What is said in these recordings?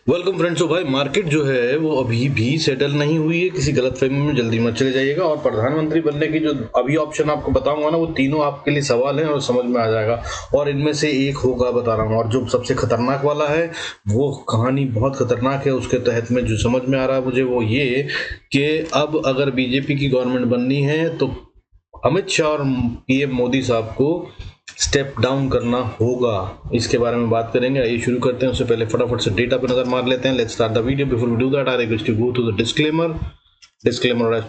Welcome friends. तो भाई market जो है वो अभी भी सेटल नहीं हुई है, किसी गलतफहमी में जल्दी मत चले जाइएगा। और प्रधानमंत्री बनने की जो अभी ऑप्शन आपको बताऊंगा ना, वो तीनों आपके लिए सवाल हैं और समझ में आ जाएगा। और इनमें से एक होगा बता रहा हूँ। और जो सबसे खतरनाक वाला है वो कहानी बहुत खतरनाक है। उसके तहत में जो समझ में आ रहा है मुझे वो ये कि अब अगर बीजेपी की गवर्नमेंट बननी है तो अमित शाह और पीएम मोदी साहब को स्टेप डाउन करना होगा। इसके बारे में बात करेंगे। आइए शुरू करते हैं। उससे पहले फटाफट से डेटा पे नजर मार लेते हैं। Let's start the video. Before we do that I request you go to the disclaimer as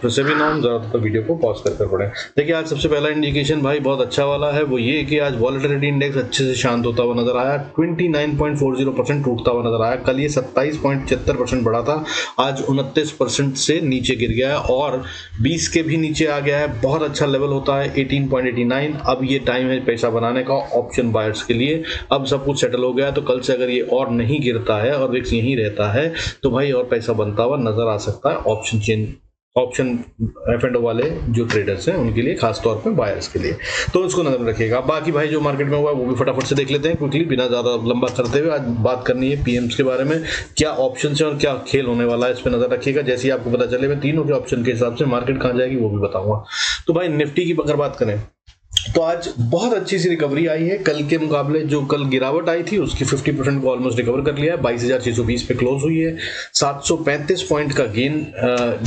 per SEBI norm. ज्यादातर वीडियो को पॉज कर पढ़ें। देखिए आज सबसे पहला इंडिकेशन भाई बहुत अच्छा वाला है, वो ये कि आज वॉलेटिलिटी इंडेक्स अच्छे से शांत होता हुआ नजर आया। 29.40% टूटता हुआ नजर आया। कल ये 27.74% बढ़ा था, आज 29% से नीचे गिर गया है और 20 के भी नीचे आ गया है। बहुत अच्छा लेवल होता है 18.89। अब ये टाइम है पैसा बनाने का ऑप्शन बायर्स के लिए। अब सब कुछ सेटल हो गया है, तो कल से अगर ये और नहीं गिरता है और विक्स यहीं रहता है तो भाई और पैसा बनता हुआ नजर आ सकता है ऑप्शन एफ एंड ओ वाले जो ट्रेडर्स हैं उनके लिए, खासतौर पे बायर्स के लिए। तो उसको नजर में रखिएगा। बाकी भाई जो मार्केट में हुआ है वो भी फटाफट से देख लेते हैं क्विकली, बिना ज्यादा लंबा करते हुए। आज बात करनी है पीएम्स के बारे में, क्या ऑप्शन है और क्या खेल होने वाला है, इस पर नजर रखिएगा। जैसे ही आपको पता चले मैं तीनों के ऑप्शन के हिसाब से मार्केट कहां जाएगी वो भी बताऊंगा। तो भाई निफ्टी की अगर बात करें तो आज बहुत अच्छी सी रिकवरी आई है। कल के मुकाबले जो कल गिरावट आई थी उसकी 50% को ऑलमोस्ट रिकवर कर लिया है। 22,620 पे क्लोज हुई है। 735 पॉइंट का गेन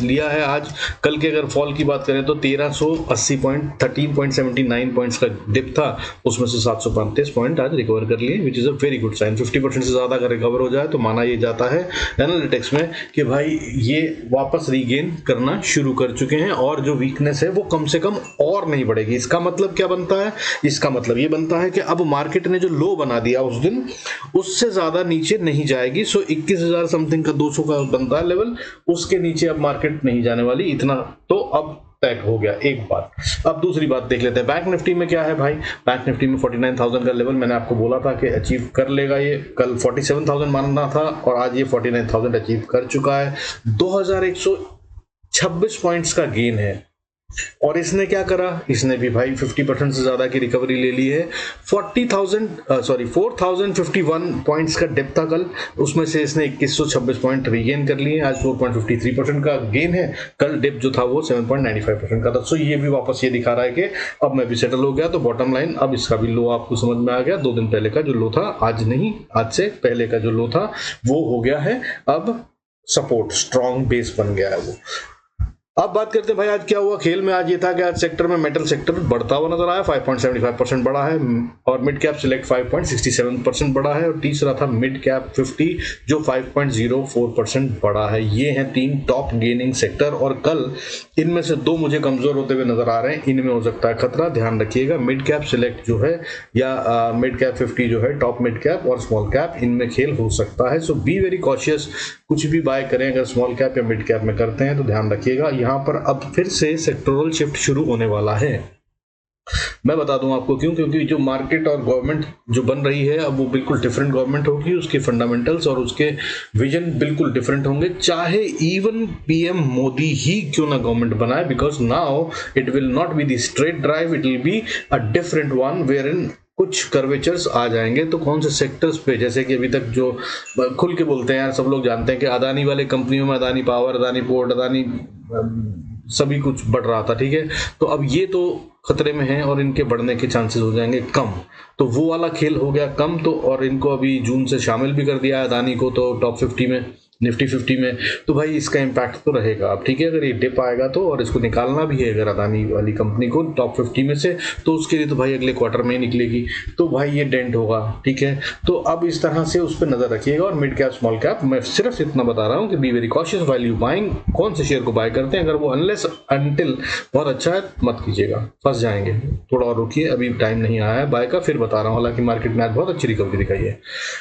लिया है आज। कल के अगर फॉल की बात करें तो 1380 पॉइंट 13.79 पॉइंट्स का डिप था, उसमें से 735 पॉइंट आज रिकवर कर लिए, which is a very good sign. 50% से ज्यादा अगर रिकवर हो जाए तो माना ये जाता है एनालिटिक्स में कि भाई ये वापस रीगेन करना शुरू कर चुके हैं और जो वीकनेस है वो कम से कम और नहीं बढ़ेगी। इसका मतलब क्या बनता है? इसका मतलब ये बनता है कि अब मार्केट ने जो लो बना दिया उस दिन, उससे ज्यादा नीचे नहीं जाएगी। सो 21,000 समथिंग का 200 का बनता है लेवल, उसके नीचे अब मार्केट नहीं जाने वाली। इतना तो अब तय हो गया एक बात। अब दूसरी बात देख लेते हैं बैंक निफ्टी में क्या है भाई। बैंक निफ्टी में 49,000 का लेवल मैंने आपको बोला था कि अचीव कर लेगा ये। कल 47,000 मानना था और आज ये 49,000 अचीव कर चुका है। 2,126 पॉइंट्स का गेन है। और इसने क्या करा? इसने भी भाई 50% से ज्यादा की रिकवरी ले ली है। 4,051 पॉइंट्स का डिप था कल, उसमें से इसने 2126 पॉइंट रीगेन कर लिए। आज 4.53% का गेन है। कल डिप जो था वो 7.95% का था। सो ये भी वापस ये दिखा रहा है कि अब मैं भी सेटल हो गया। तो बॉटम लाइन अब इसका भी लो आपको समझ में आ गया। 2 दिन पहले का जो लो था, आज नहीं, आज से पहले का जो लो था वो हो गया है अब सपोर्ट, स्ट्रॉन्ग बेस बन गया है वो। अब बात करते हैं भाई आज क्या हुआ खेल में। आज ये था कि आज सेक्टर में मेटल सेक्टर बढ़ता हुआ नजर आया, 5.75% बढ़ा है। और मिड कैप सिलेक्ट 5.67% बढ़ा है। और तीसरा था मिड कैप 50 जो 5.04% बढ़ा है। ये हैं 3 टॉप गेनिंग सेक्टर। और कल इनमें से 2 मुझे कमजोर होते हुए नजर आ रहे हैं, इनमें हो सकता है खतरा, ध्यान रखिएगा। मिड कैप सिलेक्ट जो है या मिड कैप 50 जो है, टॉप मिड कैप और स्मॉल कैप, इनमें खेल हो सकता है। सो बी वेरी कॉशियस। कुछ भी बाय करें अगर स्मॉल कैप या मिड कैप में करते हैं तो ध्यान रखिएगा, यहाँ पर अब फिर से सेक्टोरल शिफ्ट शुरू होने वाला है। मैं बता दूं आपको क्यों, क्योंकि जो मार्केट और गवर्नमेंट जो बन रही है अब वो बिल्कुल डिफरेंट गवर्नमेंट होगी। उसके फंडामेंटल्स और उसके विजन बिल्कुल डिफरेंट होंगे, चाहे इवन पीएम मोदी ही क्यों ना गवर्नमेंट बनाए। Because now it will not be the straight drive, it will be a different one where in कुछ कर्वेचर्स आ जाएंगे। तो कौन से सेक्टर्स पे, जैसे कि अभी तक जो खुल के बोलते हैं यार, सब लोग जानते हैं कि अदानी वाले कंपनियों में, अदानी पावर, अदानी पोर्ट, अदानी सभी कुछ बढ़ रहा था, ठीक है। तो अब ये तो खतरे में है और इनके बढ़ने के चांसेस हो जाएंगे कम। तो वो वाला खेल हो गया कम। तो और इनको अभी जून से शामिल भी कर दिया है अदानी को तो टॉप 50 में, निफ्टी 50 में। तो भाई इसका इम्पैक्ट तो रहेगा अब, ठीक है। अगर ये डिप आएगा तो, और इसको निकालना भी है अगर अदानी वाली कंपनी को टॉप 50 में से, तो उसके लिए तो भाई अगले क्वार्टर में निकलेगी, तो भाई ये डेंट होगा, ठीक है। तो अब इस तरह से उस पर नजर रखिएगा। और मिड कैप स्मॉल कैप मैं सिर्फ इतना बता रहा हूँ कि B very cautious while you buying. कौन से शेयर को बाय करते हैं, अगर वो अनलेस अनटिल बहुत अच्छा है मत कीजिएगा, फंस जाएंगे। थोड़ा और रुकिए, अभी टाइम नहीं आया है बाय का, फिर बता रहा हूँ। हालांकि मार्केट में आज बहुत अच्छी रिकवरी दिखाई है।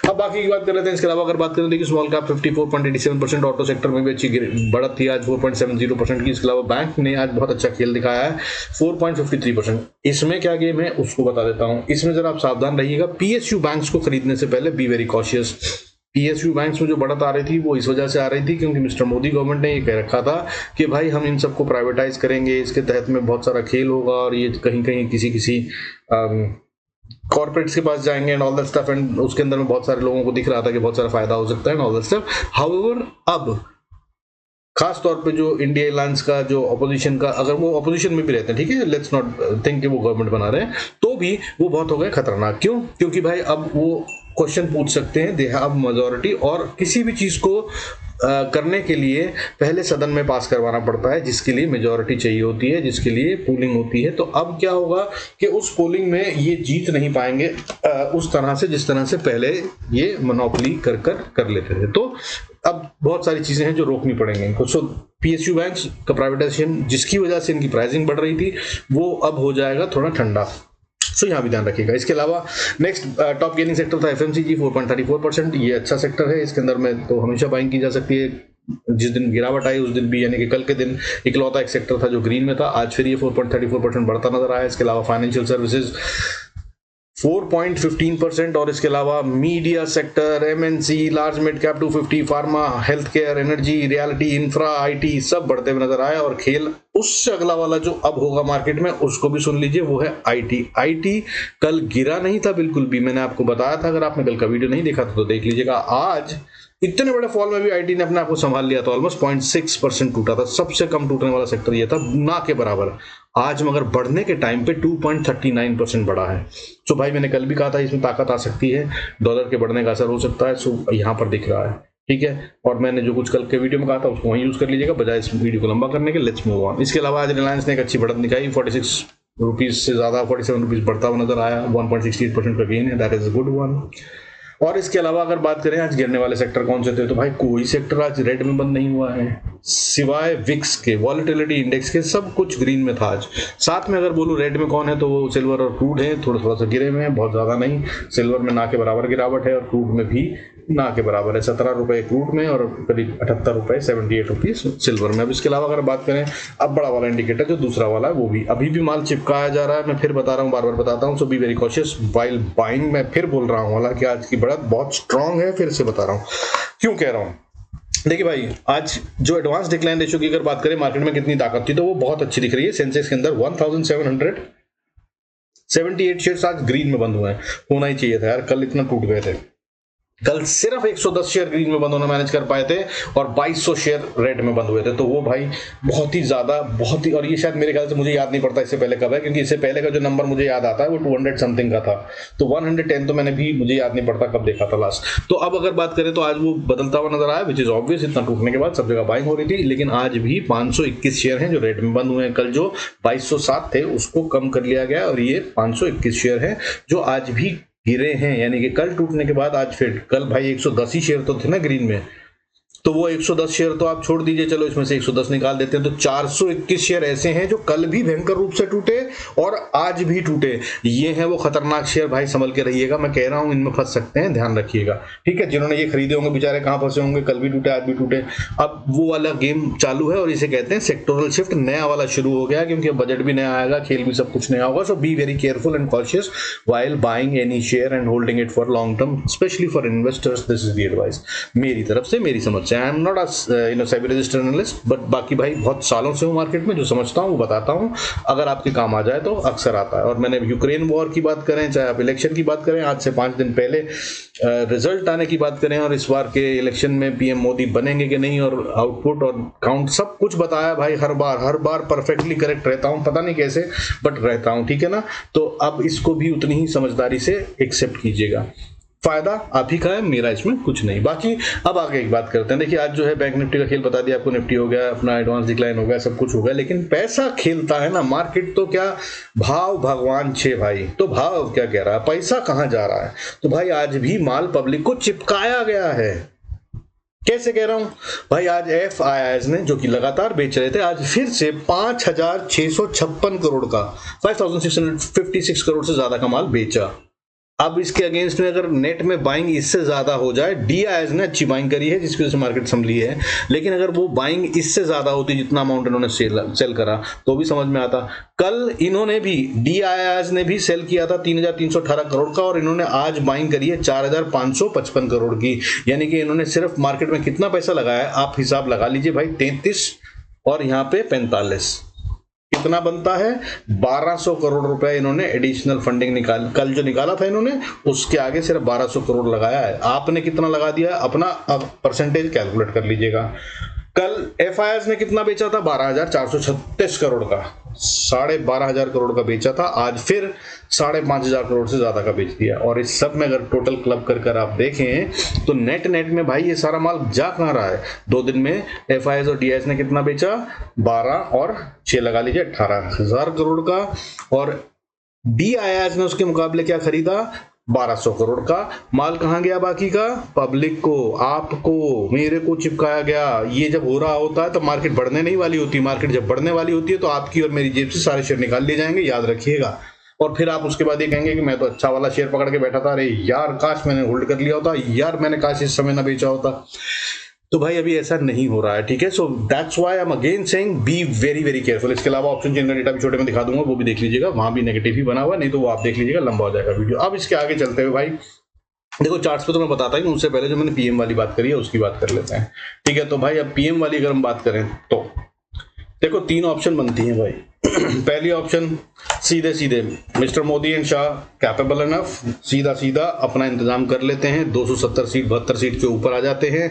अब बाकी की बात कर लेते हैं। इसके अलावा अगर बात करें, देखिए स्मॉल कैप 54.87%, ऑटो सेक्टर में भी अच्छी बढ़त थी आज 4.70% की। इसके अलावा बैंक ने आज बहुत अच्छा खेल दिखाया है 4.53%। इसमें क्या गेम है उसको बता देता हूं। इसमें जरा आप सावधान रहिएगा, पीएसयू बैंक्स को खरीदने से पहले B very cautious. PSU banks में जो बढ़त आ रही थी वो इस वजह से आ रही थी क्योंकि मिस्टर मोदी गवर्नमेंट ने ये कह रखा था कि भाई हम इन सबको प्राइवेटाइज करेंगे, इसके तहत में बहुत सारा खेल होगा और ये कहीं कहीं किसी कॉर्पोरेट्स के पास जाएंगे and all that stuff, and उसके अंदर में बहुत सारे लोगों को दिख रहा था कि बहुत सारा फायदा हो सकता है and all that stuff. However अब खास तौर पे जो इंडिया एयरलाइंस का जो अपोजिशन का, अगर वो अपोजिशन में भी रहते हैं, ठीक है, लेट्स नॉट थिंक कि वो गवर्नमेंट बना रहे हैं, तो भी वो बहुत हो गए खतरनाक। क्यों? क्योंकि भाई अब वो क्वेश्चन पूछ सकते हैं, दे हैव मेजॉरिटी, और किसी भी चीज को करने के लिए पहले सदन में पास करवाना पड़ता है, जिसके लिए मेजॉरिटी चाहिए होती है, जिसके लिए पोलिंग होती है। तो अब क्या होगा कि उस पोलिंग में ये जीत नहीं पाएंगे उस तरह से जिस तरह से पहले ये मोनोपोली कर लेते थे। तो अब बहुत सारी चीजें हैं जो रोकनी पड़ेंगी इनको। सो पीएसयू बैंक्स का प्राइवेटाइजेशन जिसकी वजह से इनकी प्राइसिंग बढ़ रही थी, वो अब हो जाएगा थोड़ा ठंडा। सो यहाँ भी ध्यान रखिएगा। इसके अलावा नेक्स्ट टॉप गेनिंग सेक्टर था एफएमसीजी 4.34%। ये अच्छा सेक्टर है, इसके अंदर में तो हमेशा बाइंग की जा सकती है। जिस दिन गिरावट आई उस दिन भी, यानी कि कल के दिन इकलौता एक सेक्टर था जो ग्रीन में था, आज फिर ये 4.34% बढ़ता नजर आया। इसके अलावा फाइनेंशियल सर्विसेज 4.15%, और इसके अलावा media sector, MNC, large mid cap 250, pharma, health care, energy, reality, infra, IT सब बढ़ते हुए नजर आए। और खेल उससे अगला वाला जो अब होगा मार्केट में, उसको भी सुन लीजिए, वो है आईटी। आईटी कल गिरा नहीं था बिल्कुल भी, मैंने आपको बताया था, अगर आपने कल का वीडियो नहीं देखा था तो देख लीजिएगा। आज इतने बड़े फॉल में भी आईटी ने अपने आप को संभाल लिया था, ऑलमोस्ट 0.6% टूटा था, सबसे कम टूटने वाला सेक्टर ये था, ना के बराबर। आज मगर बढ़ने के टाइम पे 2.39% बढ़ा है। सो भाई मैंने कल भी कहा था इसमें ताकत आ सकती है, डॉलर के बढ़ने का असर हो सकता है। सो यहाँ पर दिख रहा है, ठीक है। और मैंने जो कुछ कल के वीडियो में कहा था उसको वहीं यूज कर लीजिएगा, बजाय इस वीडियो को लंबा करने के। Let's move on. इसके अलावा आज रिलायंस ने एक अच्छी बढ़त दिखाई, 46 रुपीज से ज्यादा 47 रुपीज बढ़ता हुआ नजर आया, 1.68% का गेन है, दैट इज गुड वन। और इसके अलावा अगर बात करें आज गिरने वाले सेक्टर कौन से थे, तो भाई कोई सेक्टर आज रेड में बंद नहीं हुआ है, सिवाय विक्स के, वॉलेटिलिटी इंडेक्स के, सब कुछ ग्रीन में था आज। साथ में अगर बोलूं रेड में कौन है, तो वो सिल्वर और क्रूड है, थोड़ा थोड़ा सा गिरे हुए हैं, बहुत ज्यादा नहीं। सिल्वर में ना के बराबर गिरावट है और क्रूड में भी ना के बराबर है, 17 रुपए क्रूड में और करीब 78 रुपए 78 रुपीज सिल्वर में। अब इसके अलावा अगर बात करें, अब बड़ा वाला इंडिकेटर जो दूसरा वाला है, वो भी अभी भी माल चिपकाया जा रहा है। मैं फिर बता रहा हूँ, बार बार बताता हूँ, so be very cautious while buying. मैं फिर बोल रहा हूँ, हालांकि आज की बढ़त बहुत स्ट्रांग है, फिर से बता रहा हूँ क्यों कह रहा हूँ। देखिए भाई, आज जो एडवांस डिक्लाइन रेशियो की अगर बात करें मार्केट में कितनी ताकत थी, तो वो बहुत अच्छी दिख रही है। सेंसेक्स के अंदर 1778 शेयर्स आज ग्रीन में बंद हुए हैं। होना ही चाहिए था यार, कल इतना टूट गए थे। कल सिर्फ 110 शेयर ग्रीन में बंद होना मैनेज कर पाए थे और 2200 शेयर रेड में बंद हुए थे। तो वो भाई बहुत ही ज्यादा, बहुत ही, और ये शायद मेरे ख्याल से, मुझे याद नहीं पड़ता इससे पहले कब है, क्योंकि इससे पहले का जो नंबर मुझे याद आता है वो 200 समथिंग का था। तो 110 तो मैंने भी, मुझे याद नहीं पड़ता कब देखा था लास्ट। तो अब अगर बात करें तो आज वो बदलता हुआ नजर आया, विच इज ऑब्वियस, इतना टूटने के बाद सब जगह बाइंग हो रही थी। लेकिन आज भी 521 शेयर हैं जो रेड में बंद हुए हैं। कल जो 2207 थे उसको कम कर लिया गया और ये 521 शेयर हैं जो आज भी गिरे हैं, यानी कि कल टूटने के बाद आज फिर, कल भाई 110 ही शेयर तो थे ना ग्रीन में, तो वो 110 शेयर तो आप छोड़ दीजिए, चलो इसमें से 110 निकाल देते हैं, तो 421 शेयर ऐसे हैं जो कल भी भयंकर रूप से टूटे और आज भी टूटे। ये हैं वो खतरनाक शेयर, भाई संभल के रहिएगा, मैं कह रहा हूं इनमें फंस सकते हैं, ध्यान रखिएगा, ठीक है। जिन्होंने ये खरीदे होंगे बेचारे कहां फंसे होंगे, कल भी टूटे आज भी टूटे। अब वो वाला गेम चालू है और इसे कहते हैं सेक्टोरल शिफ्ट, नया वाला शुरू हो गया, क्योंकि बजट भी नया आएगा, खेल भी सब कुछ नया होगा। So be very careful and cautious while buying any share and holding it for long term, specially for investors. This is the advice मेरी तरफ से, मेरी समझ से। I am not SEBI registered analyst, but बाकी भाई बहुत सालों से हूँ मार्केट में, जो समझता हूँ वो बताता हूँ, अगर आपके काम आ जाए तो अक्सर आता है। और मैंने यूक्रेन वॉर की बात करें, चाहे आप इलेक्शन की बात करें, आज से 5 दिन पहले रिजल्ट आने की बात करें, और इस बार के इलेक्शन में पीएम मोदी बनेंगे कि नहीं, और आउटपुट और काउंट सब कुछ बताया भाई। हर बार परफेक्टली करेक्ट रहता हूँ, पता नहीं कैसे बट रहता हूँ, ठीक है ना। तो अब इसको भी उतनी ही समझदारी से एक्सेप्ट कीजिएगा, फायदा आप ही का है, मेरा इसमें कुछ नहीं। बाकी अब आगे एक बात करते हैं। देखिए आज जो है बैंक निफ्टी का खेल बता दिया आपको, निफ्टी हो गया, अपना एडवांस डिक्लाइन हो गया, सब कुछ हो गया, लेकिन पैसा खेलता है ना मार्केट, तो क्या भाव भगवान छे भाई। तो भाव क्या कह रहा है, पैसा कहां जा रहा है, तो भाई आज भी माल पब्लिक को चिपकाया गया है। कैसे कह रहा हूं भाई, आज FIIs ने जो कि लगातार बेच रहे थे, आज फिर से 5656 करोड़ का, 5656 करोड़ से ज्यादा का माल बेचा। अब इसके अगेंस्ट में अगर नेट में बाइंग इससे ज्यादा हो जाए, DIIs ने अच्छी बाइंग करी है जिसकी वजह से मार्केट संभली है, लेकिन अगर वो बाइंग इससे ज्यादा होती जितना अमाउंट इन्होंने सेल करा तो भी समझ में आता। कल इन्होंने भी, DIIs ने भी सेल किया था 3318 करोड़ का, और इन्होंने आज बाइंग करी है 4555 करोड़ की, यानी कि इन्होंने सिर्फ मार्केट में कितना पैसा लगाया है, आप हिसाब लगा लीजिए भाई, 33 और यहाँ पे 45, कितना बनता है 1200 करोड़ रुपए इन्होंने एडिशनल फंडिंग कल जो निकाला था इन्होंने उसके आगे सिर्फ 1200 करोड़ लगाया है। आपने कितना लगा दिया है अपना परसेंटेज कैलकुलेट कर लीजिएगा। कल एफआईआर ने कितना बेचा था 12,436 करोड़ का, 12,500 करोड़ का बेचा था, आज फिर 5,500 करोड़ से ज्यादा का बेच दिया। और इस सब में अगर टोटल क्लब कर आप देखें तो नेट में भाई ये सारा माल जा कहां रहा है। 2 दिन में एफआईआर और डीआईएस ने कितना बेचा 12 और 6 लगा लीजिए 18,000 करोड़ का, और डीआईएस ने उसके मुकाबले क्या खरीदा 1200 करोड़ का माल। कहां गया बाकी का पब्लिक को, आपको, मेरे को चिपकाया गया। ये जब हो रहा होता है तो मार्केट बढ़ने नहीं वाली होती, मार्केट जब बढ़ने वाली होती है तो आपकी और मेरी जेब से सारे शेयर निकाल लिए जाएंगे, याद रखिएगा। और फिर आप उसके बाद ये कहेंगे कि मैं तो अच्छा वाला शेयर पकड़ के बैठा था, अरे यार काश मैंने होल्ड कर लिया होता, यार मैंने काश इस समय ना बेचा होता। तो भाई अभी ऐसा नहीं हो रहा है, ठीक है। So that's why I am again saying be very very careful. इसके अलावा ऑप्शन चेन का डेटा भी छोटे में दिखा दूंगा, वो भी देख लीजिएगा, वहां भी नेगेटिव ही बना हुआ, नहीं तो वो आप देख लीजिएगा, लंबा हो जाएगा वीडियो। अब इसके आगे चलते हुए भाई देखो चार्ट्स पे तो मैं बताता ही, उससे पहले जो मैंने पीएम वाली बात करी है उसकी बात कर लेते हैं, ठीक है। तो भाई अब पीएम वाली अगर हम बात करें तो देखो 3 ऑप्शन बनती हैं भाई। पहली ऑप्शन सीधे सीधे mister Modi and Shah capable enough, सीधा सीधा अपना इंतजाम कर लेते हैं, 270 सीट 72 सीट के ऊपर आ जाते हैं,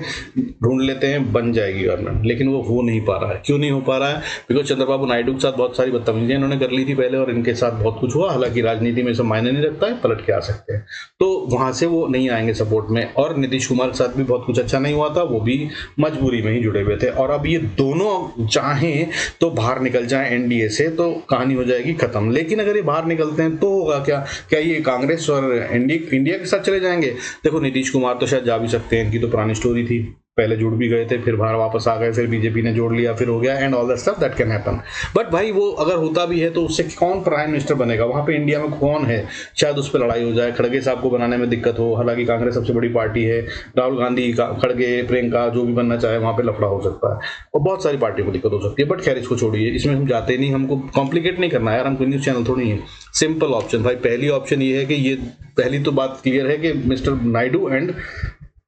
ढूंढ लेते हैं, बन जाएगी गवर्नमेंट। लेकिन वो हो नहीं पा रहा है। क्यों नहीं हो पा रहा है? बिकॉज चंद्रबाबू नायडू के साथ बहुत सारी बदतमीजियां इन्होंने कर ली थी पहले, और इनके साथ बहुत कुछ हुआ। हालांकि राजनीति में सब मायने नहीं रखता है, पलट के आ सकते हैं, तो वहां से वो नहीं आएंगे सपोर्ट में। और नीतीश कुमार के साथ भी बहुत कुछ अच्छा नहीं हुआ था, वो भी मजबूरी में ही जुड़े हुए थे। और अब ये दोनों चाहें तो बाहर निकल जाए एनडीए से तो कहानी हो जाएगी खत्म। लेकिन अगर ये बाहर निकलते हैं तो होगा क्या ये कांग्रेस और इंडिया के साथ चले जाएंगे? देखो नीतीश कुमार तो शायद जा भी सकते हैं, इनकी तो पुरानी स्टोरी थी, पहले जुड़ भी गए थे, फिर बाहर वापस आ गए, फिर बीजेपी ने जोड़ लिया, फिर हो गया, and all that stuff that can happen. But भाई वो अगर होता भी है तो उससे कौन प्राइम मिनिस्टर बनेगा? वहां पे इंडिया में कौन है? शायद उस पर लड़ाई हो जाए, खड़गे साहब को बनाने में दिक्कत हो। हालांकि कांग्रेस सबसे बड़ी पार्टी है, राहुल गांधी का, खड़गे, प्रियंका जो भी बनना चाहे वहां पे लफड़ा हो सकता है, और बहुत सारी पार्टियों को दिक्कत हो सकती है। बट खैर इसको छोड़िए, इसमें हम जाते नहीं, हमको कॉम्प्लिकेट नहीं करना है यार, हम कोई न्यूज चैनल थोड़ी है। सिंपल ऑप्शन भाई, पहली ऑप्शन ये है कि ये पहली तो बात क्लियर है कि mister Naidu and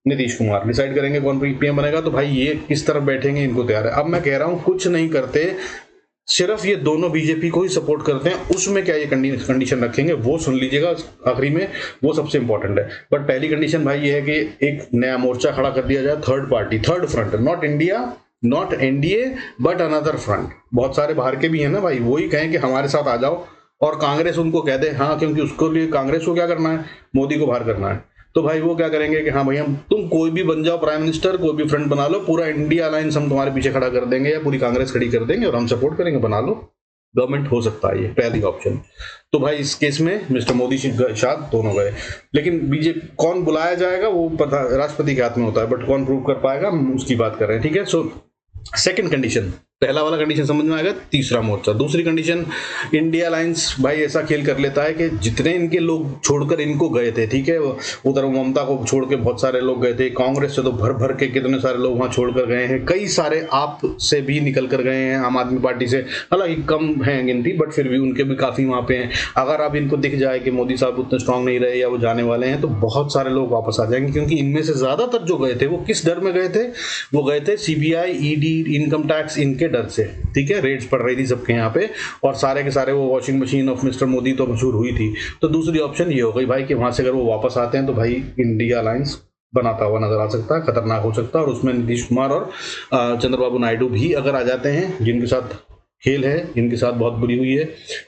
Nitish Kumar decide करेंगे कौन पीएम बनेगा। तो भाई ये किस तरफ बैठेंगे इनको तैयार है। अब मैं कह रहा हूं कुछ नहीं करते, सिर्फ ये दोनों बीजेपी को ही सपोर्ट करते हैं, उसमें क्या ये कंडीशन रखेंगे वो सुन लीजिएगा आखिरी में, वो सबसे इंपॉर्टेंट है। बट पहली कंडीशन भाई ये है कि एक नया मोर्चा खड़ा कर दिया जाए, third party, third front, not India, not NDA, but another front. बहुत सारे बाहर के भी है ना भाई, वही कहें कि हमारे साथ आ जाओ, और कांग्रेस उनको कह दे हाँ, क्योंकि उसको लिए कांग्रेस को क्या करना है, मोदी को बाहर करना है। तो भाई वो क्या करेंगे कि हाँ भाई हम, तुम कोई भी बन जाओ प्राइम मिनिस्टर, कोई भी फ्रंट बना लो, पूरा इंडिया अलायंस हम तुम्हारे पीछे खड़ा कर देंगे, या पूरी कांग्रेस खड़ी कर देंगे और हम सपोर्ट करेंगे, बना लो, गवर्नमेंट हो सकता है ये पहली ऑप्शन। तो भाई इस केस में मिस्टर मोदी शाह दोनों गए, लेकिन बीजेपी कौन बुलाया जाएगा वो पता राष्ट्रपति के हाथ में होता है, बट कौन प्रूव कर पाएगा हम उसकी बात कर रहे हैं, ठीक है। सो सेकंड कंडीशन, पहला वाला कंडीशन समझ में आएगा, तीसरा मोर्चा। दूसरी कंडीशन, इंडिया अलायंस भाई ऐसा खेल कर लेता है कि जितने इनके लोग छोड़कर इनको गए थे, ठीक है, उधर ममता को छोड़ के बहुत सारे लोग गए थे, कांग्रेस से तो भर भर के कितने सारे लोग वहां छोड़कर गए हैं, कई सारे आप से भी निकल कर गए हैं, आम आदमी पार्टी से, हालांकि कम है गिनती, बट फिर भी उनके भी काफी वहां पे हैं। अगर अब इनको दिख जाए कि मोदी साहब उतने स्ट्रांग नहीं रहे या वो जाने वाले हैं, तो बहुत सारे लोग वापस आ जाएंगे, क्योंकि इनमें से ज्यादातर जो गए थे वो किस डर में गए थे? वो गए थे सीबीआई, ईडी, इनकम टैक्स, इनके डर से, ठीक है। रेट्स पड़ रही थी सबके यहाँ पे, और सारे के सारे वो washing machine of mister Modi तो मशहूर हुई थी। तो दूसरी ऑप्शन ये हो गई भाई कि वहां से अगर वो वापस आते हैं तो भाई इंडिया अलायंस बनाता हुआ नजर आ सकता है, खतरनाक हो सकता है, और उसमें नीतीश कुमार और चंद्रबाबू नायडू भी अगर आ जाते हैं, जिनके साथ खेल है, इनके साथ बहुत बुरी हुई है,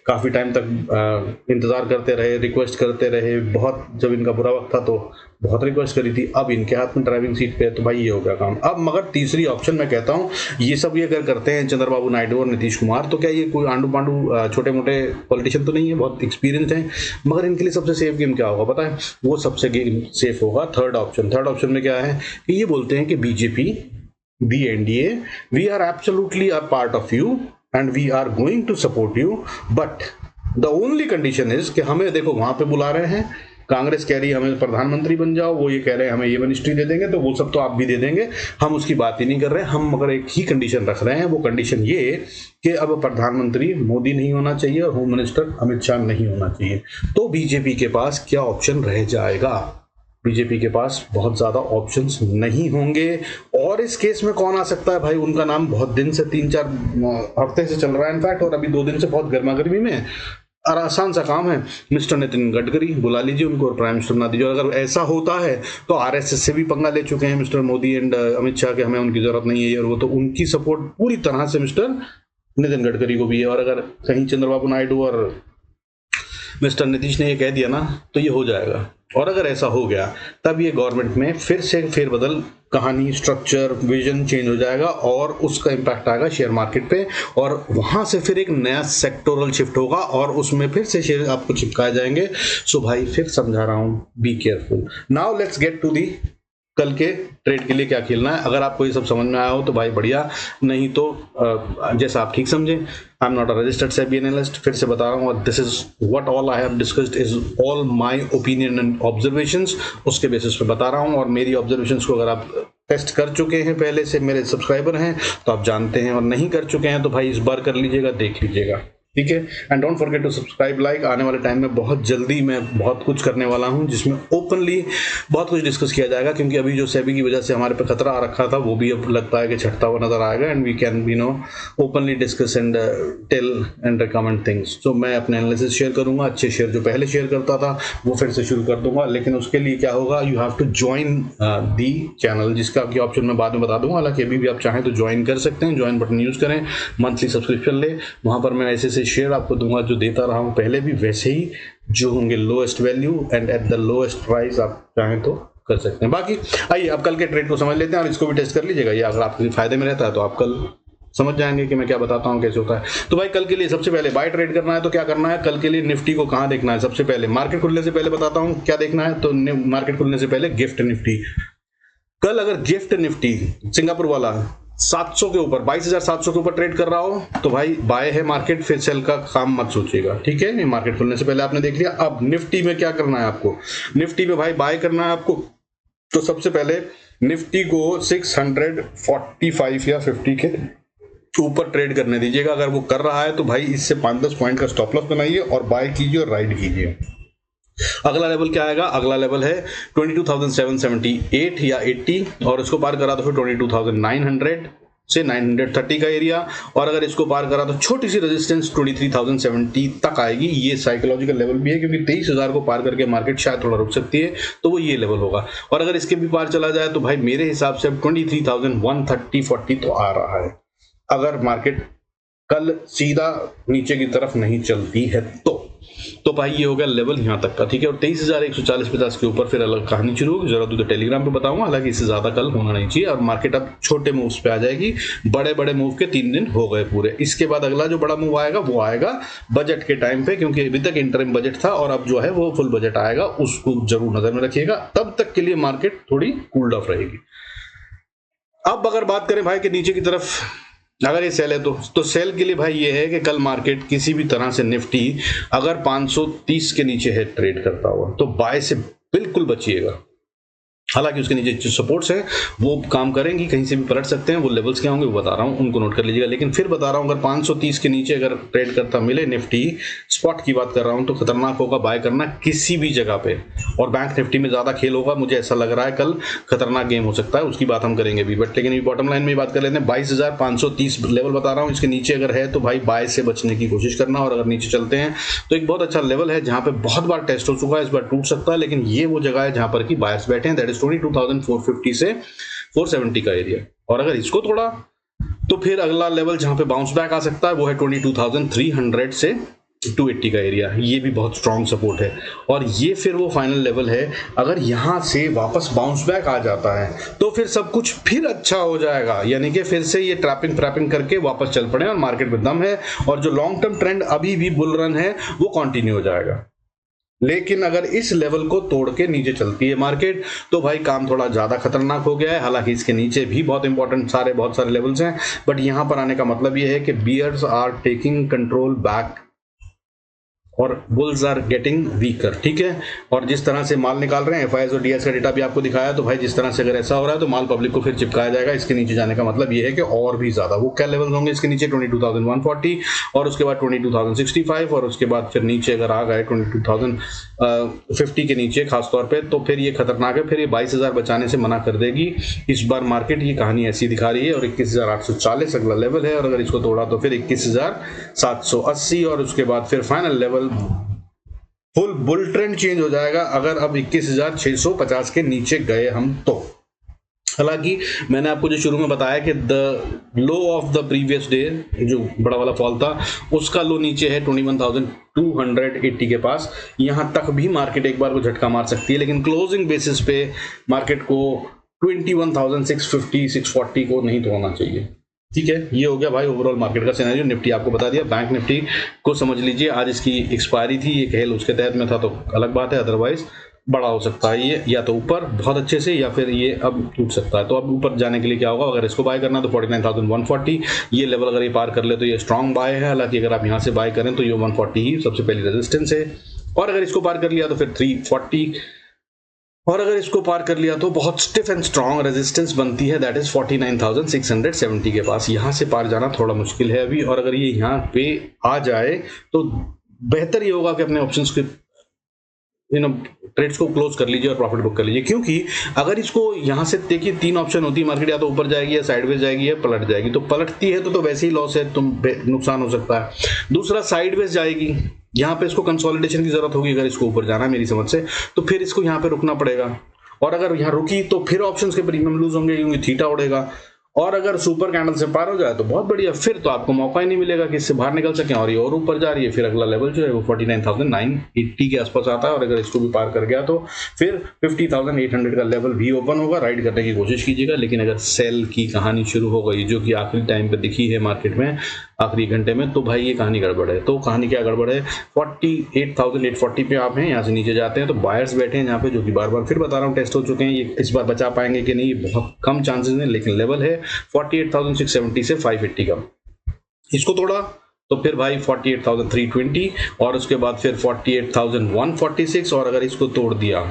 काफी टाइम तक इंतजार करते रहे, रिक्वेस्ट करते रहे, बहुत जब इनका बुरा वक्त था तो बहुत रिक्वेस्ट करी थी, अब इनके हाथ में ड्राइविंग सीट पे है, तो भाई ये हो गया काम। अब मगर तीसरी ऑप्शन मैं कहता हूँ, ये सब ये अगर करते हैं चंद्रबाबू नायडू और नीतीश कुमार, तो क्या ये कोई आंडू पांडू छोटे मोटे पॉलिटिशियन तो नहीं है, बहुत एक्सपीरियंस है, मगर इनके लिए सबसे सेफ गेम क्या होगा पता है? वो सबसे गेम सेफ होगा थर्ड ऑप्शन। थर्ड ऑप्शन में क्या है कि ये बोलते हैं कि BJP, the NDA, we are absolutely a part of you and we are going to support you, but the only condition is कि हमें देखो वहां पे बुला रहे हैं, कांग्रेस कह रही है हमें प्रधानमंत्री बन जाओ, वो ये कह रहे हैं हमें ये मिनिस्ट्री दे देंगे, तो वो सब तो आप भी दे देंगे, हम उसकी बात ही नहीं कर रहे हैं। हम मगर एक ही कंडीशन रख रहे हैं, वो कंडीशन ये कि अब प्रधानमंत्री मोदी नहीं होना चाहिए और होम मिनिस्टर अमित शाह नहीं होना चाहिए। तो बीजेपी के पास क्या ऑप्शन रह जाएगा? बीजेपी के पास बहुत ज्यादा ऑप्शंस नहीं होंगे। और इस केस में कौन आ सकता है भाई, उनका नाम बहुत दिन से 3-4 हफ्ते से चल रहा है इनफैक्ट, और अभी 2 दिन से बहुत गर्मा-गर्मी में है, और आसान सा काम है, मिस्टर नितिन गडकरी बुला लीजिए उनको और प्राइम मिनिस्टर बना दीजिए। और अगर ऐसा होता है तो आरएसएस से भी पंगा ले चुके हैं मिस्टर मोदी एंड अमित शाह के, हमें उनकी जरूरत नहीं है, और वो तो उनकी सपोर्ट पूरी तरह से मिस्टर नितिन गडकरी को भी है। और अगर कहीं चंद्रबाबू नायडू और मिस्टर नीतीश ने ये कह दिया ना तो ये हो जाएगा। और अगर ऐसा हो गया तब ये गवर्नमेंट में फिर से फेरबदल, कहानी, स्ट्रक्चर, विजन चेंज हो जाएगा और उसका इम्पैक्ट आएगा शेयर मार्केट पे, और वहां से फिर एक नया सेक्टोरल शिफ्ट होगा और उसमें फिर से शेयर आपको चिपकाए जाएंगे। सो भाई फिर समझा रहा हूं, be careful. Now let's get to the कल के ट्रेड के लिए क्या खेलना है। अगर आपको ये सब समझ में आया हो तो भाई बढ़िया, नहीं तो जैसा आप ठीक समझे। आई am not a registered SEBI analyst, फिर से बता रहा हूँ, और this is what all I have discussed is all my opinion and observations, उसके बेसिस पे बता रहा हूँ। और मेरी ऑब्जर्वेशंस को अगर आप टेस्ट कर चुके हैं पहले से, मेरे सब्सक्राइबर हैं, तो आप जानते हैं, और नहीं कर चुके हैं तो भाई इस बार कर लीजिएगा, देख लीजिएगा, ठीक है। And don't forget to subscribe, like. आने वाले टाइम में बहुत जल्दी मैं बहुत कुछ करने वाला हूं जिसमें ओपनली बहुत कुछ डिस्कस किया जाएगा, क्योंकि अभी जो सेबी की वजह से हमारे पे खतरा आ रखा था वो भी अब लगता है कि छटता हुआ नजर आएगा, and we can openly discuss and tell and recommend things. तो मैं अपने एनालिसिस शेयर करूंगा, अच्छे शेयर जो पहले शेयर करता था वो फिर से शुरू कर दूंगा, लेकिन उसके लिए क्या होगा, you have to join the channel, जिसका की ऑप्शन मैं बाद में बता दूंगा। हालांकि अभी भी आप चाहें तो ज्वाइन कर सकते हैं, ज्वाइन बटन यूज करें, मंथली सब्सक्रिप्शन ले, वहां पर मैं ऐसे शेयर आपको दूंगा जो देता रहा हूं पहले भी, वैसे ही जो होंगे lowest value and at the lowest price, आप चाहें तो कर सकते हैं। बाकी आइए अब कल के ट्रेड को समझ लेते हैं और इसको भी टेस्ट कर लीजिएगा। ये अगर आपके फायदे में रहता है तो आप कल समझ जाएंगे कि मैं क्या बताता हूं, कैसे होता है। तो भाई कल के लिए सबसे पहले बाय ट्रेड करना है तो क्या करना है, कल के लिए निफ्टी को कहां देखना है। सबसे पहले मार्केट खुलने से पहले बताता हूं क्या देखना है। तो मार्केट खुलने से पहले गिफ्ट निफ्टी, कल अगर गिफ्ट निफ्टी सिंगापुर वाला 700 के ऊपर, 22,700 के ऊपर ट्रेड कर रहा हो तो भाई बाय है मार्केट, फिर सेल का काम मत सोचिएगा, ठीक है। मार्केट खुलने से पहले आपने देख लिया। अब निफ्टी में क्या करना है आपको, निफ्टी में भाई बाय करना है आपको। तो सबसे पहले निफ्टी को 645 या 50 के ऊपर ट्रेड करने दीजिएगा। अगर वो कर रहा है तो भाई इससे 5-10 पॉइंट का स्टॉप लॉस बनाइए और बाय कीजिए और राइड कीजिए। अगला लेवल क्या आएगा, अगला लेवल है 22,778 या 80, और इसको पार करा तो फिर 22,900 से 930 का एरिया, और अगर इसको पार करा तो छोटी सी रेजिस्टेंस 23,070 तक आएगी। ये साइकोलॉजिकल लेवल भी है, क्योंकि 23,000 को पार करके मार्केट शायद थोड़ा रुक सकती है, तो वो ये लेवल होगा। और अगर इसके भी पार चला जाए तो भाई मेरे हिसाब से अब 23,130-40 तो आ रहा है, अगर मार्केट कल सीधा नीचे की तरफ नहीं चलती है तो भाई ये हो गया लेवल यहां तक का, ठीक है। और 23,140-50 के ऊपर फिर अलग कहानी शुरू होगी, जरूरत हो तो टेलीग्राम पे बताऊंगा। हालांकि इससे ज्यादा कल होना नहीं चाहिए, और मार्केट अब छोटे मूव्स पे आ जाएगी, बड़े बड़े मूव के 3 दिन हो गए पूरे। इसके बाद अगला जो बड़ा मूव आएगा वो आएगा बजट के टाइम पे, क्योंकि अभी तक इंटरिम बजट था और अब जो है वो फुल बजट आएगा, उसको जरूर नजर में रखिएगा। तब तक के लिए मार्केट थोड़ी कूल्ड ऑफ रहेगी। अब अगर बात करें भाई के नीचे की तरफ, अगर ये सेल है तो सेल के लिए भाई ये है कि कल मार्केट किसी भी तरह से निफ्टी अगर 530 के नीचे है ट्रेड करता हुआ तो बाय से बिल्कुल बचिएगा। हालांकि उसके नीचे जो सपोर्ट्स हैं वो काम करेंगी, कहीं से भी पलट सकते हैं, वो लेवल्स क्या होंगे वो बता रहा हूं, उनको नोट कर लीजिएगा। लेकिन फिर बता रहा हूं अगर 530 के नीचे अगर ट्रेड करता मिले निफ्टी, स्पॉट की बात कर रहा हूं, तो खतरनाक होगा बाय करना किसी भी जगह पे। और बैंक निफ्टी में ज्यादा खेल होगा, मुझे ऐसा लग रहा है कल खतरनाक गेम हो सकता है, उसकी बात हम करेंगे भी। बट लेकिन बॉटम लाइन में बात कर लेते हैं, 22,530 लेवल बता रहा हूँ, इसके नीचे अगर है तो भाई बाय से बचने की कोशिश करना। और अगर नीचे चलते हैं तो एक बहुत अच्छा लेवल है जहां पे बहुत बार टेस्ट हो चुका है, इस बार टूट सकता है, लेकिन ये वो जगह है जहां पर की बायर्स बैठे हैं, दैट इज 22,450 से 470 का एरिया। और अगर इसको थोड़ा तो फिर अगला लेवल जहां पे बाउंस बैक आ सकता है वो है 22,300 से 280 का एरिया, ये भी बहुत स्ट्रॉन्ग सपोर्ट है। और ये फिर वो फाइनल लेवल है, अगर यहां से वापस बाउंस बैक आ जाता है तो फिर सब कुछ फिर अच्छा हो जाएगा, यानी कि फिर से ये ट्रैपिंग करके वापस चल पड़े और मार्केट में दम है, और जो लॉन्ग टर्म ट्रेंड अभी भी बुल रन है वो कंटिन्यू हो जाएगा। लेकिन अगर इस लेवल को तोड़ के नीचे चलती है मार्केट तो भाई काम थोड़ा ज्यादा खतरनाक हो गया है। हालांकि इसके नीचे भी बहुत इंपॉर्टेंट बहुत सारे लेवल्स हैं, बट यहां पर आने का मतलब यह है कि bears are taking control back और बुल्स आर गेटिंग वीकर, ठीक है। और जिस तरह से माल निकाल रहे हैं, एफआईएस और डीएस का डेटा भी आपको दिखाया, तो भाई जिस तरह से अगर ऐसा हो रहा है तो माल पब्लिक को फिर चिपकाया जाएगा। इसके नीचे जाने का मतलब ये है कि और भी ज्यादा, वो क्या लेवल होंगे इसके नीचे, 22,140 और उसके बाद 22,065 और उसके बाद फिर नीचे अगर आ गए 22,050 के नीचे खासतौर पे, तो फिर ये खतरनाक है। फिर ये 22,000 बचाने से मना कर देगी इस बार मार्केट, ये कहानी ऐसी दिखा रही है। और 21,840 अगला लेवल है, और अगर इसको तोड़ा तो फिर 21,780 और उसके बाद फिर final level full bull trend change हो जाएगा अगर अब 21,650 के नीचे गए हम तो। हालांकि मैंने आपको जो शुरू में बताया कि the low of the previous day, जो बड़ा वाला फॉल था, उसका लो नीचे है 21,280 के पास। यहां तक भी मार्केट एक बार को झटका मार सकती है, लेकिन क्लोजिंग बेसिस पे मार्केट को 21,650 640 को नहीं तोड़ना चाहिए, ठीक है। ये हो गया भाई ओवरऑल मार्केट का सिनेरियो। निफ्टी आपको बता दिया। बैंक निफ्टी को समझ लीजिए, आज इसकी एक्सपायरी थी, ये खेल उसके तहत में था तो अलग बात है, अदरवाइज बड़ा हो सकता है ये, या तो ऊपर बहुत अच्छे से या फिर ये अब टूट सकता है। तो अब ऊपर जाने के लिए क्या होगा, अगर इसको बाय करना तो 49,140 ये लेवल अगर ये पार कर ले तो ये स्ट्रॉन्ग बाय है। हालांकि अगर आप यहाँ से बाय करें तो ये 140 ही सबसे पहली रेजिस्टेंस है, और अगर इसको पार कर लिया तो फिर 340, और अगर इसको पार कर लिया तो बहुत स्टिफ एंड स्ट्रॉन्ग रेजिस्टेंस बनती है, दैट इज 49,670 के पास। यहां से पार जाना थोड़ा मुश्किल है अभी, और अगर ये यहाँ पे आ जाए तो बेहतर ये होगा कि अपने ऑप्शंस के ट्रेड्स को क्लोज कर लीजिए और प्रॉफिट बुक कर लीजिए। क्योंकि अगर इसको यहां से देखिए, तीन ऑप्शन होती है मार्केट, या तो ऊपर जाएगी या साइडवेज जाएगी या पलट जाएगी। तो पलटती है तो वैसे ही लॉस है, तुम नुकसान हो सकता है। दूसरा साइडवेज जाएगी, यहाँ पे इसको कंसोलिडेशन की जरूरत होगी अगर इसको ऊपर जाना है मेरी समझ से, तो फिर इसको यहाँ पे रुकना पड़ेगा। और अगर यहाँ रुकी तो फिर ऑप्शंस के प्रीमियम लूज होंगे क्योंकि थीटा उड़ेगा। और अगर सुपर कैंडल से पार हो जाए तो बहुत बढ़िया, फिर तो आपको मौका ही नहीं मिलेगा कि इससे बाहर निकल सकें, और ये और ऊपर जा रही है। फिर अगला लेवल जो है वो 49,980 के आसपास आता है, और अगर इसको भी पार कर गया तो फिर 50,800 का लेवल भी ओपन होगा। राइड करने की कोशिश कीजिएगा, लेकिन अगर सेल की कहानी शुरू हो गई, जो कि आखिरी टाइम पे दिखी है मार्केट में आखिरी घंटे में, तो भाई ये कहानी गड़बड़ है। तो कहानी क्या गड़बड़ है, 48,840 पे आप हैं, यहाँ से नीचे जाते हैं तो बायर्स बैठे हैं यहाँ पे, जो कि बार बार फिर बता रहा हूँ टेस्ट हो चुके हैं। ये इस बार बचा पाएंगे कि नहीं, बहुत कम चांसेस हैं, लेकिन लेवल है 48,670 से 580 का। इसको तोड़ा तो फिर भाई 48,320 और उसके बाद फिर 48,146, और अगर इसको तोड़ दिया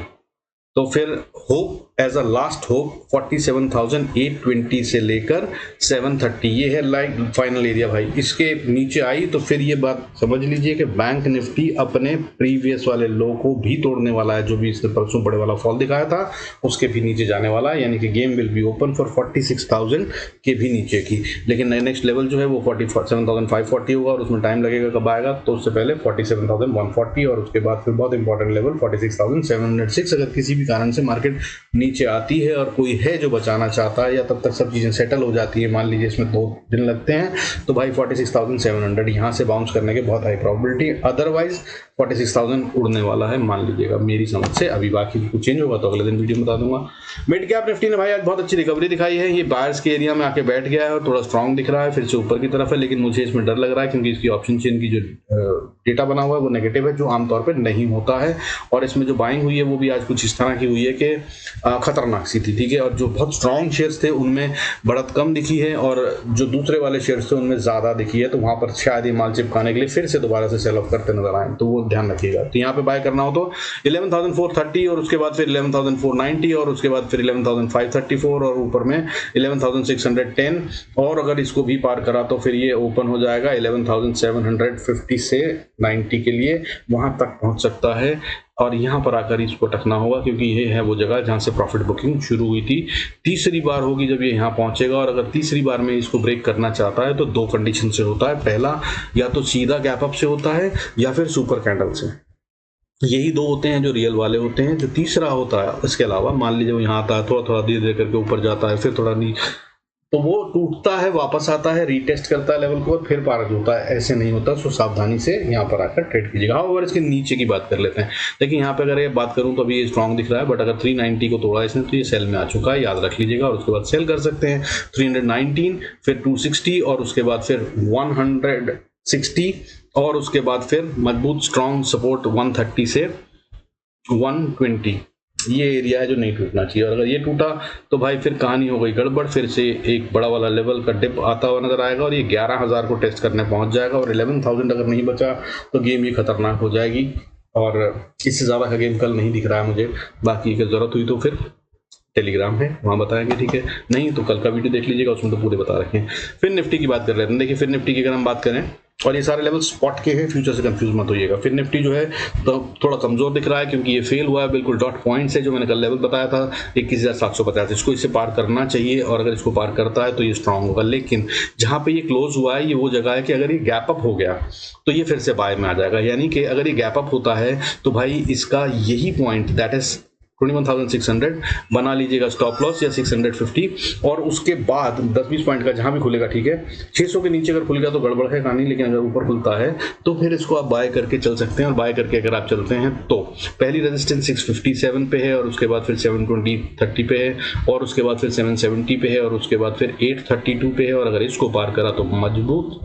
तो फिर hope as a last hope 47,820 से लेकर 730, ये है लाइक फाइनल एरिया भाई। इसके नीचे आई तो फिर ये बात समझ लीजिए कि बैंक निफ्टी अपने प्रीवियस वाले लो को भी तोड़ने वाला है, जो भी इसने परसों बड़े वाला फॉल दिखाया था उसके भी नीचे जाने वाला है, यानी कि game will be open for 46,000 के भी नीचे की। लेकिन नेक्स्ट लेवल जो है वो 47,540 होगा, और उसमें टाइम लगेगा, कब आएगा, तो उससे पहले 47,140 और उसके बाद फिर बहुत इंपॉर्टेंट लेवल 46,706। अगर किसी भी कारण से मार्केट नीचे आती है और कोई है जो बचाना चाहता है, या तब तक सब चीजें सेटल हो जाती है, मान लीजिए इसमें 2 दिन लगते हैं, तो भाई 46,700 यहां से बाउंस करने के बहुत हाई प्रोबेबिलिटी। अदरवाइज 46,000 उड़ने वाला है, मान लीजिएगा मेरी समझ से। अभी बाकी कुछ चेंज होगा तो अगले दिन वीडियो में बता दूंगा। मिड कैप निफ्टी ने भाई आज बहुत अच्छी रिकवरी दिखाई है, ये बायर्स के एरिया में आके बैठ गया है और थोड़ा स्ट्रॉन्ग दिख रहा है, फिर से ऊपर की तरफ है। लेकिन मुझे इसमें डर लग रहा है क्योंकि इसकी ऑप्शन चेन की जो डेटा बना हुआ है वो नेगेटिव है, जो आमतौर पर नहीं होता है। और इसमें जो बाइंग हुई है वो भी आज कुछ इस तरह की हुई है कि खतरनाक सी थी, ठीक है। और जो बहुत स्ट्रॉन्ग शेयर्स थे उनमें बढ़त कम दिखी है, और जो दूसरे वाले शेयर्स थे उनमें ज्यादा दिखी है। तो वहां पर शायद ये माल चिपकाने के लिए फिर से दोबारा से सेल ऑफ करते नजर आए, तो वो ध्यान रखिएगा। तो यहाँ पे बाय करना हो तो 11,430 और उसके बाद फिर 11,490 और उसके बाद फिर 11,534 और ऊपर में 11,610, और अगर इसको भी पार करा तो फिर ये ओपन हो जाएगा 11,750 से 90 के लिए, वहां तक पहुंच सकता है। और यहाँ पर आकर इसको टकना होगा, क्योंकि ये है वो जगह जहाँ से प्रॉफिट बुकिंग शुरू हुई थी। तीसरी बार होगी जब ये यहाँ पहुंचेगा, और अगर तीसरी बार में इसको ब्रेक करना चाहता है तो 2 कंडीशन से होता है। पहला, या तो सीधा गैप अप से होता है या फिर सुपर कैंडल से, यही 2 होते हैं जो रियल वाले होते हैं। जो तीसरा होता है इसके अलावा, मान लीजिए वो यहाँ आता है, थोड़ा थोड़ा धीरे धीरे करके ऊपर जाता है, फिर थोड़ा तो वो टूटता है, वापस आता है, रीटेस्ट करता है लेवल को और फिर पार होता है, ऐसे नहीं होता। सो सावधानी से यहाँ पर आकर ट्रेड कीजिएगा। हाँ, और इसके नीचे की बात कर लेते हैं। देखिए यहाँ पे अगर ये बात करूँ तो अभी ये स्ट्रॉन्ग दिख रहा है, बट अगर 390 को तोड़ा इसने तो ये सेल में आ चुका है, याद रख लीजिएगा। और उसके बाद सेल कर सकते हैं 319, फिर 260 और उसके बाद फिर 160 और उसके बाद फिर मजबूत स्ट्रॉन्ग सपोर्ट 130 से 120। ये एरिया है जो नहीं टूटना चाहिए, और अगर ये टूटा तो भाई फिर कहानी हो गई गड़बड़, फिर से एक बड़ा वाला लेवल का डिप आता हुआ नजर आएगा और ये 11,000 को टेस्ट करने पहुंच जाएगा, और 11,000 अगर नहीं बचा तो गेम ये खतरनाक हो जाएगी, और इससे ज़्यादा का गेम कल नहीं दिख रहा है मुझे। बाकी अगर ज़रूरत हुई तो फिर टेलीग्राम है, वहाँ बताएंगे, ठीक है, नहीं तो कल का वीडियो देख लीजिएगा, उसमें तो पूरे बता रखे हैं। फिर निफ्टी की बात कर रहे हैं, देखिए फिर निफ्टी की अगर हम बात करें, और ये सारे लेवल स्पॉट के हैं, फ्यूचर से कंफ्यूज मत होइएगा। फिर निफ्टी जो है तो थोड़ा कमजोर दिख रहा है क्योंकि ये फेल हुआ है बिल्कुल डॉट पॉइंट से, जो मैंने कल लेवल बताया था 21,750, इसको इससे पार करना चाहिए, और अगर इसको पार करता है तो ये स्ट्रांग होगा। लेकिन जहां पे ये क्लोज हुआ है ये वो जगह है कि अगर ये गैप अप हो गया तो ये फिर से बाय में आ जाएगा, यानी कि अगर ये गैप अप होता है तो भाई इसका यही पॉइंट दैट इज 21,600 बना लीजिएगा स्टॉप लॉस, या 650, और उसके बाद 10-20 पॉइंट का जहां भी खुलेगा, ठीक है, 600 के नीचे अगर खुल गया तो गड़बड़ है कहानी, लेकिन अगर ऊपर खुलता है तो फिर इसको आप बाय करके चल सकते हैं। और बाय करके अगर आप चलते हैं तो पहली रेजिस्टेंस 657 पे है, और उसके बाद फिर 720-30 पे है, और उसके बाद फिर 770 पे है, और उसके बाद फिर 832 पे है, और अगर इसको पार करा तो मजबूत,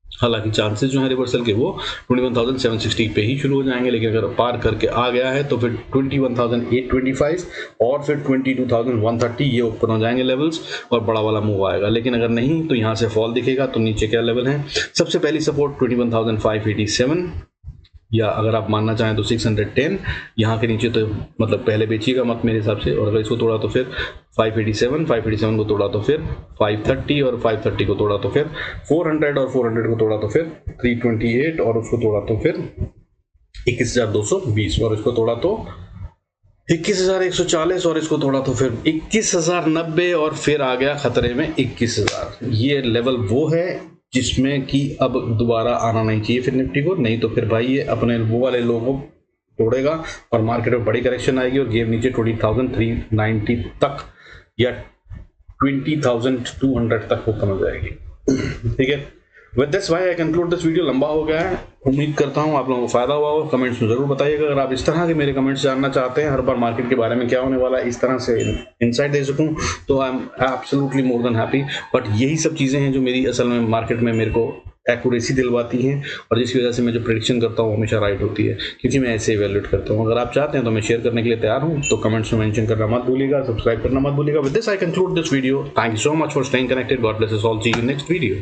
हालांकि चांसेस जो है रिवर्सल के वो 21,760 पे ही शुरू हो जाएंगे, लेकिन अगर पार करके आ गया है तो फिर 21,825 और फिर 22,130 ये ओपन हो जाएंगे लेवल्स, और बड़ा वाला मूव आएगा। लेकिन अगर नहीं तो यहाँ से फॉल दिखेगा, तो नीचे क्या लेवल है, सबसे पहली सपोर्ट 21,587, या अगर आप मानना चाहें तो 610, यहाँ के नीचे तो मतलब पहले बेचिएगा मत मेरे हिसाब से, और अगर इसको तोड़ा तो फिर 587 को तोड़ा तो फिर 530, और 530 को तोड़ा तो फिर 400, और 400 को तोड़ा तो फिर 328, और उसको तोड़ा तो फिर 21,220, और इसको तोड़ा तो 21,140, और इसको तोड़ा तो फिर 21,090, और फिर आ गया खतरे में 21,000। ये लेवल वो है जिसमें कि अब दोबारा आना नहीं चाहिए फिर निफ्टी को, नहीं तो फिर भाई ये अपने वो वाले लोगों को तोड़ेगा और मार्केट में बड़ी करेक्शन आएगी, और गेम नीचे 20,390 तक या 20,200 तक ओपन हो जाएगी, ठीक है। विद दिस भाई आई कंक्लूड दिस वीडियो, लंबा हो गया है, उम्मीद करता हूँ आप लोगों को फायदा हुआ हो। कमेंट्स में जरूर बताइएगा, अगर आप इस तरह के मेरे कमेंट्स जानना चाहते हैं हर बार मार्केट के बारे में क्या होने वाला है, इस तरह से इनसाइट दे सकूं, तो I am absolutely more than happy. But यही सब चीज़ें हैं जो मेरी असल में मार्केट में मेरे को एक्यूरेसी दिलवाती हैं, और जिसकी वजह से मैं जो प्रेडिक्शन करता हूँ हमेशा राइट होती है, क्योंकि मैं ऐसे इवैल्यूएट करता हूँ। अगर आप चाहते हैं तो मैं शेयर करने के लिए तैयार हूँ, तो कमेंट्स में मेंशन करना मत भूलिएगा, सब्सक्राइब करना मत भूलिएगा। With this I conclude this video, thank you so much for staying connected, God bless us all, see you next video.